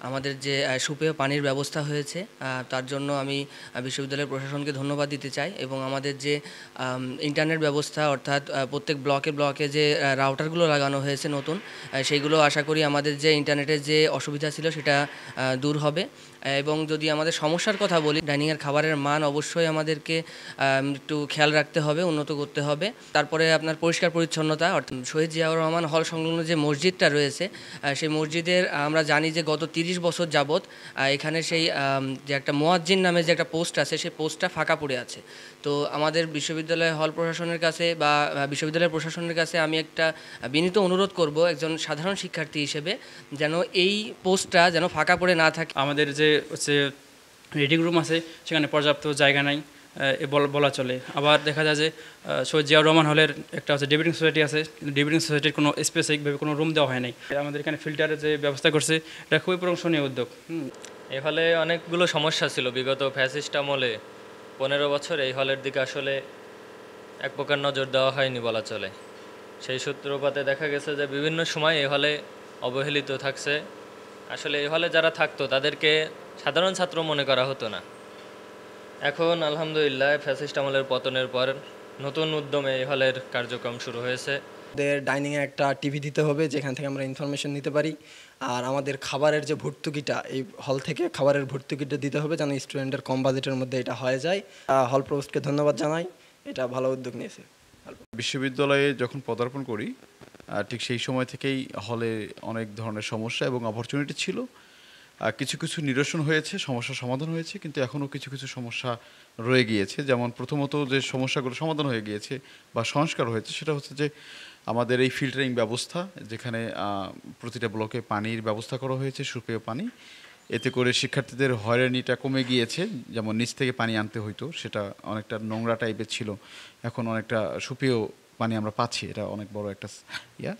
আমাদের যে সুপেয় পানির ব্যবস্থা হয়েছে তার জন্য আমি বিশ্ববিদ্যালয়ের প্রশাসনকে ধন্যবাদ দিতে চাই এবং আমাদের যে ইন্টারনেট ব্যবস্থা অর্থাৎ প্রত্যেক ব্লকে ব্লকে যে রাউটারগুলো লাগানো হয়েছে নতুন সেইগুলো আশা করি আমাদের যে ইন্টারনেটের যে অসুবিধা ছিল সেটা দূর হবে এবং যদি আমাদের সমস্যার কথা বলি ডাইনিংয়ের খাবারের মান অবশ্যই আমাদেরকে একটু খেয়াল রাখতে হবে, উন্নত করতে হবে। তারপরে আপনার পরিষ্কার পরিচ্ছন্নতা অর্থাৎ শহীদ জিয়াউর রহমান হল সংলগ্ন যে মসজিদটা রয়েছে সেই মসজিদের আমরা জানি যে গত ৩০ বছর যাবৎ এখানে সেই যে একটা মুয়াজ্জিন নামে যে একটা পোস্ট আছে সেই পোস্টটা ফাঁকা পড়ে আছে। তো আমাদের বিশ্ববিদ্যালয় হল প্রশাসনের কাছে বা বিশ্ববিদ্যালয়ের প্রশাসনের কাছে আমি একটা বিনীত অনুরোধ করব একজন সাধারণ শিক্ষার্থী হিসেবে যেন এই পোস্টটা যেন ফাঁকা পড়ে না থাকে। আমাদের যে হচ্ছে রিডিং রুম আছে সেখানে পর্যাপ্ত জায়গা নাই বলা চলে। আবার দেখা যায় যে শহীদ জিয়াউর রহমান হলের একটা হচ্ছে ডিবেটিং সোসাইটি আছে, ডিবেটিং সোসাইটির কোনো স্পেসিফিকভাবে কোনো রুম দেওয়া হয় নাই। আমাদের এখানে ফিল্টারের যে ব্যবস্থা করছে এটা খুবই প্রশংসনীয় উদ্যোগ। এই হলে অনেকগুলো সমস্যা ছিল বিগত ফ্যাসিস্ট আমলে 15 বছর এই হলের দিকে আসলে এক প্রকার নজর দেওয়া হয়নি বলা চলে। সেই সূত্রপাতে দেখা গেছে যে বিভিন্ন সময় এই হলে অবহেলিত থাকছে। আসলে এই হলে যারা থাকতো তাদেরকে সাধারণ ছাত্র মনে করা হতো না। এখন আলহামদুলিল্লাহ ফ্যাসিস্ট আমলের পতনের পর নতুন উদ্যমে এই হলের কার্যক্রম শুরু হয়েছে। আমাদের ডাইনিংয়ে একটা টিভি দিতে হবে যেখান থেকে আমরা ইনফরমেশন নিতে পারি, আর আমাদের খাবারের যে ভর্তুকিটা এই হল থেকে খাবারের ভর্তুকিটা দিতে হবে যেন স্টুডেন্টের কম বাজেটের মধ্যে এটা হয়ে যায়। হল প্রভোস্টকে ধন্যবাদ জানাই, এটা ভালো উদ্যোগ নিয়েছে। বিশ্ববিদ্যালয়ে যখন পদার্পণ করি ঠিক সেই সময় থেকেই হলে অনেক ধরনের সমস্যা এবং অপরচুনিটি ছিল। কিছু কিছু নিরসন হয়েছে, সমস্যার সমাধান হয়েছে, কিন্তু এখনও কিছু কিছু সমস্যা রয়ে গিয়েছে। যেমন প্রথমত যে সমস্যাগুলো সমাধান হয়ে গিয়েছে বা সংস্কার হয়েছে সেটা হচ্ছে যে আমাদের এই ফিল্টারিং ব্যবস্থা, যেখানে প্রতিটা ব্লকে পানির ব্যবস্থা করা হয়েছে, সুপেয় পানি। এতে করে শিক্ষার্থীদের হয়রানিটা কমে গিয়েছে। যেমন নিচ থেকে পানি আনতে হইতো, সেটা অনেকটা নোংরা টাইপের ছিল, এখন অনেকটা সুপেয় পানি আমরা পাচ্ছি। এটা অনেক বড় একটা ইয়া।